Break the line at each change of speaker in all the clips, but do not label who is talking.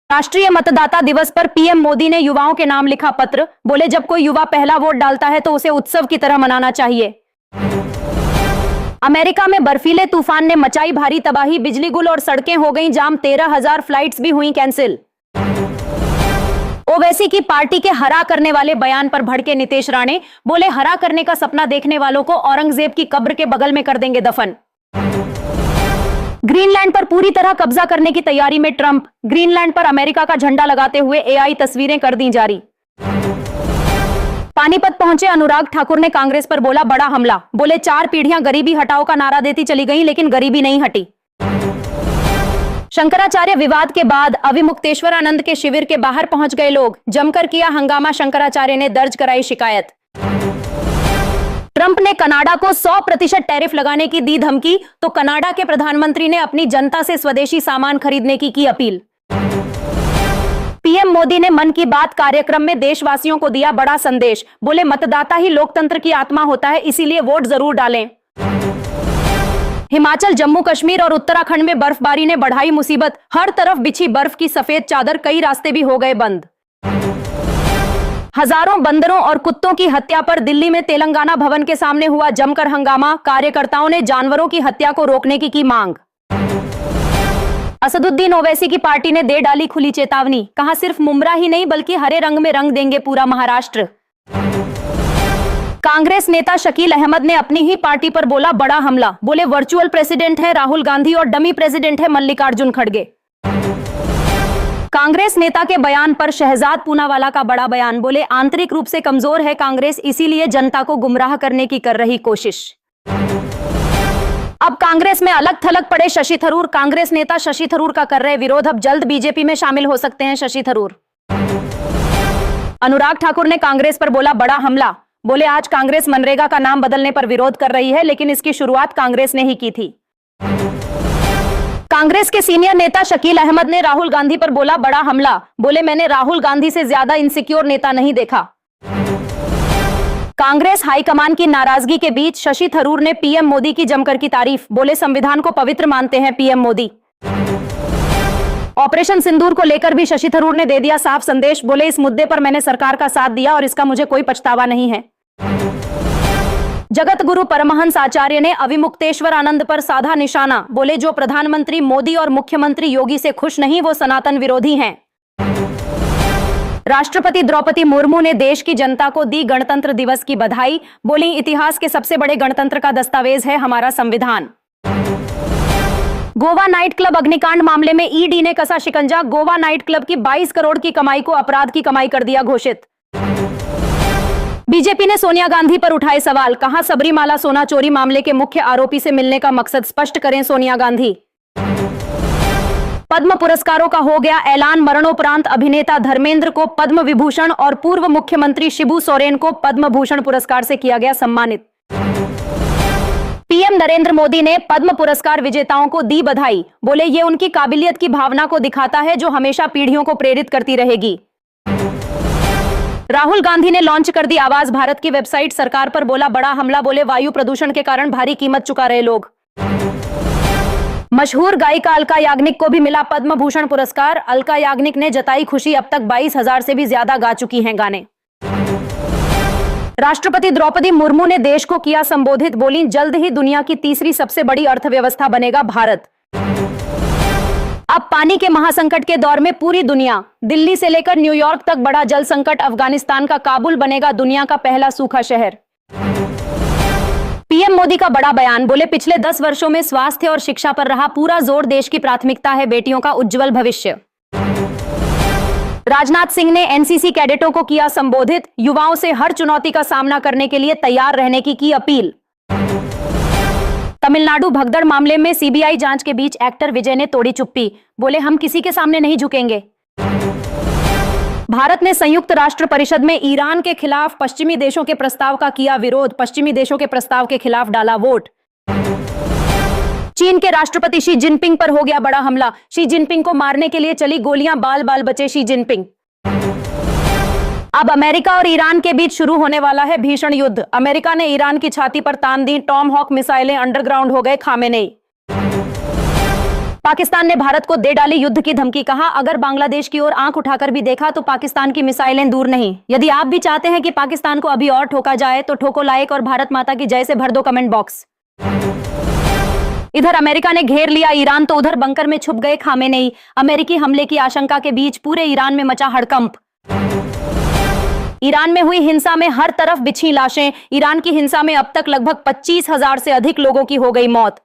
राष्ट्रीय मतदाता दिवस पर पीएम मोदी ने युवाओं के नाम लिखा पत्र। बोले जब कोई युवा पहला वोट डालता है तो उसे उत्सव की तरह मनाना चाहिए। अमेरिका में बर्फीले तूफान ने मचाई भारी तबाही, बिजली गुल और सड़कें हो गईं जाम, 13,000 फ्लाइट्स भी हुई कैंसिल। ओवैसी की पार्टी के हरा करने वाले बयान पर भड़के नीतीश राणे। बोले हरा करने का सपना देखने वालों को औरंगजेब की कब्र के बगल में कर देंगे दफन। ग्रीनलैंड पर पूरी तरह कब्जा करने की तैयारी में ट्रंप। ग्रीनलैंड पर अमेरिका का झंडा लगाते हुए एआई तस्वीरें कर दी जारी। पानीपत पहुंचे अनुराग ठाकुर ने कांग्रेस पर बोला बड़ा हमला। बोले 4 पीढ़ियां गरीबी हटाओ का नारा देती चली गईं, लेकिन गरीबी नहीं हटी। शंकराचार्य विवाद के बाद अविमुक्तेश्वरानंद के शिविर के बाहर पहुंच गए लोग। जमकर किया हंगामा, शंकराचार्य ने दर्ज कराई शिकायत। ट्रंप ने कनाडा को 100% टैरिफ लगाने की दी धमकी, तो कनाडा के प्रधानमंत्री ने अपनी जनता से स्वदेशी सामान खरीदने की अपील। पीएम मोदी ने मन की बात कार्यक्रम में देशवासियों को दिया बड़ा संदेश। बोले मतदाता ही लोकतंत्र की आत्मा होता है, इसीलिए वोट जरूर डालें। हिमाचल, जम्मू कश्मीर और उत्तराखंड में बर्फबारी ने बढ़ाई मुसीबत। हर तरफ बिछी बर्फ की सफेद चादर, कई रास्ते भी हो गए बंद। हजारों बंदरों और कुत्तों की हत्या पर दिल्ली में तेलंगाना भवन के सामने हुआ जमकर हंगामा। कार्यकर्ताओं ने जानवरों की हत्या को रोकने की मांग। असदुद्दीन ओवैसी की पार्टी ने दे डाली खुली चेतावनी। कहा सिर्फ मुमरा ही नहीं बल्कि हरे रंग में रंग देंगे पूरा महाराष्ट्र। कांग्रेस नेता शकील अहमद ने अपनी ही पार्टी पर बोला बड़ा हमला। बोले वर्चुअल प्रेसिडेंट है राहुल गांधी और डमी प्रेसिडेंट है मल्लिकार्जुन खड़गे। कांग्रेस नेता के बयान पर शहजाद पूनावाला का बड़ा बयान। बोले आंतरिक रूप से कमजोर है कांग्रेस, इसीलिए जनता को गुमराह करने की कर रही कोशिश। अब कांग्रेस में अलग थलग पड़े शशि थरूर। कांग्रेस नेता शशि थरूर का कर रहे विरोध। अब जल्द बीजेपी में शामिल हो सकते हैं शशि थरूर। अनुराग ठाकुर ने कांग्रेस पर बोला बड़ा हमला। बोले आज कांग्रेस मनरेगा का नाम बदलने पर विरोध कर रही है, लेकिन इसकी शुरुआत कांग्रेस ने ही की थी। कांग्रेस के सीनियर नेता शकील अहमद ने राहुल गांधी पर बोला बड़ा हमला। बोले मैंने राहुल गांधी से ज्यादा इनसिक्योर नेता नहीं देखा। कांग्रेस हाईकमान की नाराजगी के बीच शशि थरूर ने पीएम मोदी की जमकर की तारीफ। बोले संविधान को पवित्र मानते हैं पीएम मोदी। ऑपरेशन सिंदूर को लेकर भी शशि थरूर ने दे दिया साफ संदेश। बोले इस मुद्दे पर मैंने सरकार का साथ दिया और इसका मुझे कोई पछतावा नहीं है। जगत गुरु परमहंस आचार्य ने अविमुक्तेश्वरानंद पर साधा निशाना। बोले जो प्रधानमंत्री मोदी और मुख्यमंत्री योगी से खुश नहीं वो सनातन विरोधी हैं। राष्ट्रपति द्रौपदी मुर्मू ने देश की जनता को दी गणतंत्र दिवस की बधाई। बोली इतिहास के सबसे बड़े गणतंत्र का दस्तावेज है हमारा संविधान। गोवा नाइट क्लब अग्निकांड मामले में ईडी ने कसा शिकंजा। गोवा नाइट क्लब की 22 करोड़ की कमाई को अपराध की कमाई कर दिया घोषित। बीजेपी ने सोनिया गांधी पर उठाए सवाल। कहा सबरीमाला सोना चोरी मामले के मुख्य आरोपी से मिलने का मकसद स्पष्ट करें सोनिया गांधी। पद्म पुरस्कारों का हो गया ऐलान। मरणोपरांत अभिनेता धर्मेंद्र को पद्म विभूषण और पूर्व मुख्यमंत्री शिबू सोरेन को पद्म भूषण पुरस्कार से किया गया सम्मानित। पीएम नरेंद्र मोदी ने पद्म पुरस्कार विजेताओं को दी बधाई। बोले ये उनकी काबिलियत की भावना को दिखाता है जो हमेशा पीढ़ियों को प्रेरित करती रहेगी। राहुल गांधी ने लॉन्च कर दी आवाज भारत की वेबसाइट। सरकार पर बोला बड़ा हमला। बोले वायु प्रदूषण के कारण भारी कीमत चुका रहे लोग। मशहूर गायिका अलका याग्निक को भी मिला पद्म भूषण पुरस्कार। अलका याग्निक ने जताई खुशी, अब तक 22,000 से भी ज्यादा गा चुकी हैं गाने। राष्ट्रपति द्रौपदी मुर्मू ने देश को किया संबोधित। बोली जल्द ही दुनिया की तीसरी सबसे बड़ी अर्थव्यवस्था बनेगा भारत। अब पानी के महासंकट के दौर में पूरी दुनिया, दिल्ली से लेकर न्यूयॉर्क तक बड़ा जल संकट। अफगानिस्तान का काबुल बनेगा दुनिया का पहला सूखा शहर। पीएम मोदी का बड़ा बयान। बोले पिछले 10 वर्षों में स्वास्थ्य और शिक्षा पर रहा पूरा जोर। देश की प्राथमिकता है बेटियों का उज्जवल भविष्य। राजनाथ सिंह ने एनसीसी कैडेटों को किया संबोधित। युवाओं से हर चुनौती का सामना करने के लिए तैयार रहने की अपील। तमिलनाडु भगदड़ मामले में सीबीआई जांच के बीच एक्टर विजय ने तोड़ी चुप्पी। बोले हम किसी के सामने नहीं झुकेंगे। भारत ने संयुक्त राष्ट्र परिषद में ईरान के खिलाफ पश्चिमी देशों के प्रस्ताव का किया विरोध। पश्चिमी देशों के प्रस्ताव के खिलाफ डाला वोट। चीन के राष्ट्रपति शी जिनपिंग पर हो गया बड़ा हमला। शी जिनपिंग को मारने के लिए चली गोलियां, बाल बाल बचे शी जिनपिंग। अब अमेरिका और ईरान के बीच शुरू होने वाला है भीषण युद्ध। अमेरिका ने ईरान की छाती पर तान दी टॉम हॉक मिसाइलें। अंडरग्राउंड हो गए खामेनेई। पाकिस्तान ने भारत को दे डाली युद्ध की धमकी, कहा अगर बांग्लादेश की ओर आंख उठाकर भी देखा तो पाकिस्तान की मिसाइलें दूर नहीं। यदि आप भी चाहते हैं कि पाकिस्तान को अभी और ठोका जाए तो ठोको लाइक और भारत माता की जय से भर दो कमेंट बॉक्स। इधर अमेरिका ने घेर लिया ईरान तो उधर बंकर में छुप गए खामेनेई। अमेरिकी हमले की आशंका के बीच पूरे ईरान में मचा हड़कंप। ईरान में हुई हिंसा में हर तरफ बिछी लाशें। ईरान की हिंसा में अब तक लगभग 25,000 से अधिक लोगों की हो गई मौत।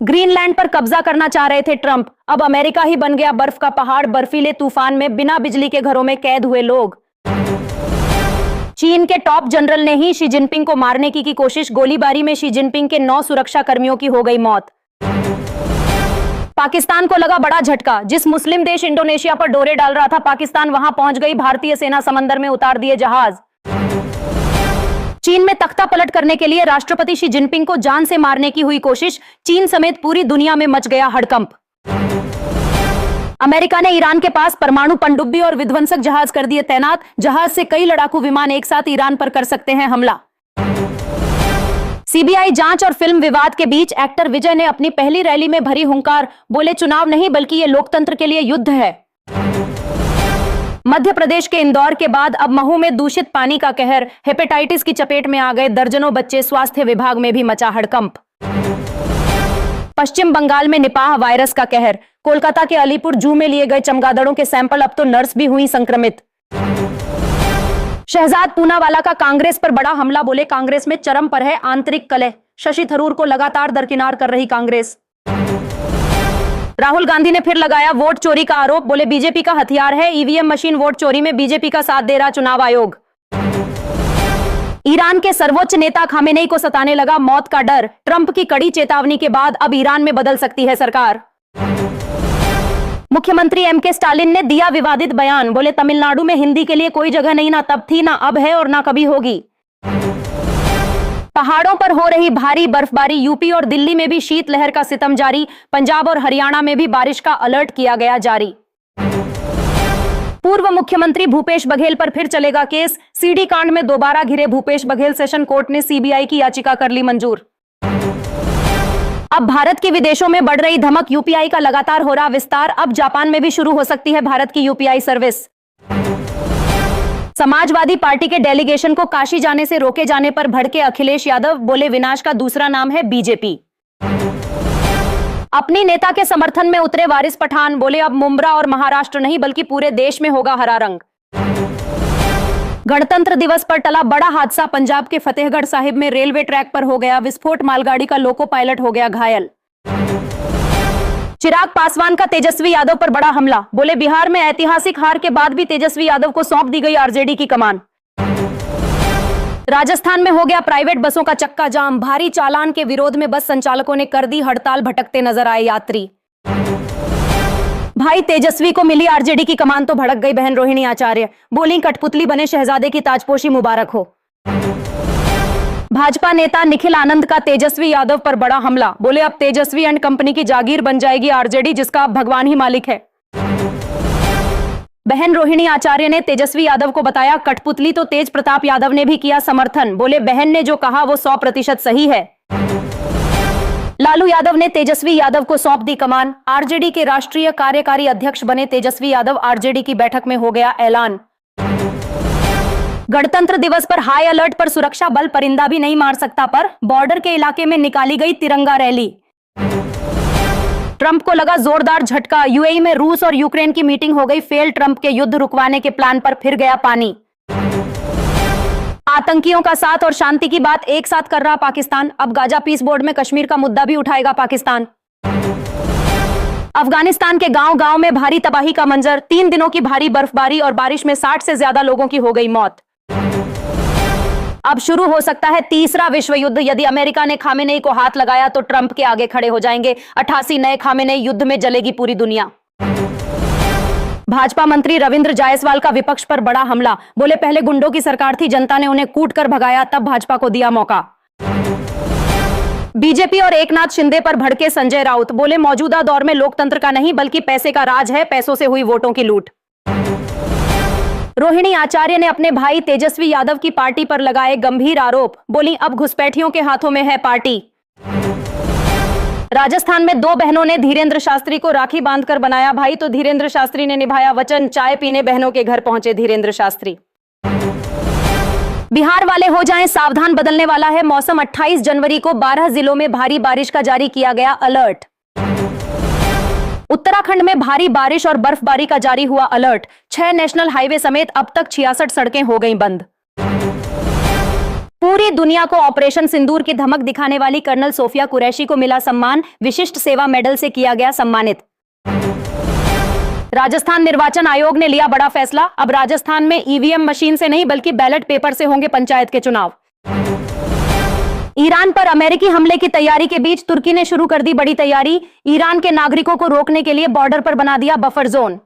ग्रीनलैंड पर कब्जा करना चाह रहे थे ट्रंप, अब अमेरिका ही बन गया बर्फ का पहाड़। बर्फीले तूफान में बिना बिजली के घरों में कैद हुए लोग। चीन के टॉप जनरल ने ही शी जिनपिंग को मारने की कोशिश। गोलीबारी में शी जिनपिंग के 9 सुरक्षा कर्मियों की हो गई मौत। पाकिस्तान को लगा बड़ा झटका। जिस मुस्लिम देश इंडोनेशिया पर डोरे डाल रहा था, पाकिस्तान वहां पहुंच गई। भारतीय सेना समंदर में उतार दिए जहाज। चीन में तख्ता पलट करने के लिए राष्ट्रपति शी जिनपिंग को जान से मारने की हुई कोशिश। चीन समेत पूरी दुनिया में मच गया हड़कंप। अमेरिका ने ईरान के पास परमाणु पनडुब्बी और विध्वंसक जहाज कर दिए तैनात। जहाज से कई लड़ाकू विमान एक साथ ईरान पर कर सकते हैं हमला। सीबीआई जांच और फिल्म विवाद के बीच एक्टर विजय ने अपनी पहली रैली में भरी हुंकार। बोले चुनाव नहीं बल्कि ये लोकतंत्र के लिए युद्ध है। मध्य प्रदेश के इंदौर के बाद अब महू में दूषित पानी का कहर। हेपेटाइटिस की चपेट में आ गए दर्जनों बच्चे। स्वास्थ्य विभाग में भी मचा हड़कंप। पश्चिम बंगाल में निपाह वायरस का कहर। कोलकाता के अलीपुर जू में लिए गए चमगादड़ों के सैंपल, अब तो नर्स भी हुई संक्रमित। शहजाद पूनावाला का कांग्रेस पर बड़ा हमला। बोले कांग्रेस में चरम पर है आंतरिक कलह। शशि थरूर को लगातार दरकिनार कर रही कांग्रेस। राहुल गांधी ने फिर लगाया वोट चोरी का आरोप। बोले बीजेपी का हथियार है ईवीएम मशीन। वोट चोरी में बीजेपी का साथ दे रहा चुनाव आयोग। ईरान के सर्वोच्च नेता खामेनेई को सताने लगा मौत का डर। ट्रंप की कड़ी चेतावनी के बाद अब ईरान में बदल सकती है सरकार। मुख्यमंत्री एमके स्टालिन ने दिया विवादित बयान। बोले तमिलनाडु में हिंदी के लिए कोई जगह नहीं, ना तब थी, ना अब है और ना कभी होगी। पहाड़ों पर हो रही भारी बर्फबारी। यूपी और दिल्ली में भी शीतलहर का सितम जारी। पंजाब और हरियाणा में भी बारिश का अलर्ट किया गया जारी। पूर्व मुख्यमंत्री भूपेश बघेल पर फिर चलेगा केस। सीडी कांड में दोबारा घिरे भूपेश बघेल। सेशन कोर्ट ने सीबीआई की याचिका कर ली मंजूर। अब भारत की विदेशों में बढ़ रही धमक। यूपीआई का लगातार हो रहा विस्तार। अब जापान में भी शुरू हो सकती है भारत की यूपीआई सर्विस। समाजवादी पार्टी के डेलीगेशन को काशी जाने से रोके जाने पर भड़के अखिलेश यादव। बोले विनाश का दूसरा नाम है बीजेपी। अपनी नेता के समर्थन में उतरे वारिस पठान। बोले अब मुंब्रा और महाराष्ट्र नहीं बल्कि पूरे देश में होगा हरा रंग। गणतंत्र दिवस पर टला बड़ा हादसा। पंजाब के फतेहगढ़ साहिब में रेलवे ट्रैक पर हो गया विस्फोट। मालगाड़ी का लोको पायलट हो गया घायल। चिराग पासवान का तेजस्वी यादव पर बड़ा हमला। बोले बिहार में ऐतिहासिक हार के बाद भी तेजस्वी यादव को सौंप दी गई आरजेडी की कमान। राजस्थान में हो गया प्राइवेट बसों का चक्का जाम। भारी चालान के विरोध में बस संचालकों ने कर दी हड़ताल। भटकते नजर आए यात्री। भाई तेजस्वी को मिली आरजेडी की कमान तो भड़क गई बहन रोहिणी आचार्य। बोली कठपुतली बने शहजादे की ताजपोशी मुबारक हो। भाजपा नेता निखिल आनंद का तेजस्वी यादव पर बड़ा हमला। बोले अब तेजस्वी एंड कंपनी की जागीर बन जाएगी आरजेडी, जिसका अब भगवान ही मालिक है। बहन रोहिणी आचार्य ने तेजस्वी यादव को बताया कठपुतली, तो तेज प्रताप यादव ने भी किया समर्थन। बोले बहन ने जो कहा वो 100% सही है। लालू यादव ने तेजस्वी यादव को सौंप दी कमान। आरजेडी के राष्ट्रीय कार्यकारी अध्यक्ष बने तेजस्वी यादव। आरजेडी की बैठक में हो गया ऐलान। गणतंत्र दिवस पर हाई अलर्ट पर सुरक्षा बल। परिंदा भी नहीं मार सकता पर बॉर्डर के इलाके में निकाली गई तिरंगा रैली। ट्रंप को लगा जोरदार झटका। यूएई में रूस और यूक्रेन की मीटिंग हो गई फेल। ट्रंप के युद्ध रुकवाने के प्लान पर फिर गया पानी। आतंकियों का साथ और शांति की बात एक साथ कर रहा पाकिस्तान। अब गाजा पीस बोर्ड में कश्मीर का मुद्दा भी उठाएगा पाकिस्तान। अफगानिस्तान के गांव गांव में भारी तबाही का मंजर। 3 दिनों की भारी बर्फबारी और बारिश में 60 से ज्यादा लोगों की हो गई मौत। अब शुरू हो सकता है तीसरा विश्व युद्ध। यदि अमेरिका ने खामेनेई को हाथ लगाया तो ट्रंप के आगे खड़े हो जाएंगे 88 नए खामेनेई। युद्ध में जलेगी पूरी दुनिया। भाजपा मंत्री रविंद्र जायसवाल का विपक्ष पर बड़ा हमला। बोले पहले गुंडों की सरकार थी, जनता ने उन्हें कूट कर भगाया, तब भाजपा को दिया मौका। बीजेपी और एकनाथ शिंदे पर भड़के संजय राउत। बोले मौजूदा दौर में लोकतंत्र का नहीं बल्कि पैसे का राज है, पैसों से हुई वोटों की लूट। रोहिणी आचार्य ने अपने भाई तेजस्वी यादव की पार्टी पर लगाए गंभीर आरोप। बोली अब घुसपैठियों के हाथों में है पार्टी। राजस्थान में दो बहनों ने धीरेन्द्र शास्त्री को राखी बांधकर बनाया भाई, तो धीरेन्द्र शास्त्री ने निभाया वचन, चाय पीने बहनों के घर पहुंचे धीरेन्द्र शास्त्री। बिहार वाले हो जाएं सावधान, बदलने वाला है मौसम। 28 जनवरी को 12 जिलों में भारी बारिश का जारी किया गया अलर्ट। उत्तराखंड में भारी बारिश और बर्फबारी का जारी हुआ अलर्ट। 6 नेशनल हाईवे समेत अब तक 66 सड़कें हो गईं बंद। पूरी दुनिया को ऑपरेशन सिंदूर की धमक दिखाने वाली कर्नल सोफिया कुरैशी को मिला सम्मान, विशिष्ट सेवा मेडल से किया गया सम्मानित। राजस्थान निर्वाचन आयोग ने लिया बड़ा फैसला, अब राजस्थान में ईवीएम मशीन से नहीं बल्कि बैलेट पेपर से होंगे पंचायत के चुनाव। ईरान पर अमेरिकी हमले की तैयारी के बीच तुर्की ने शुरू कर दी बड़ी तैयारी, ईरान के नागरिकों को रोकने के लिए बॉर्डर पर बना दिया बफर जोन।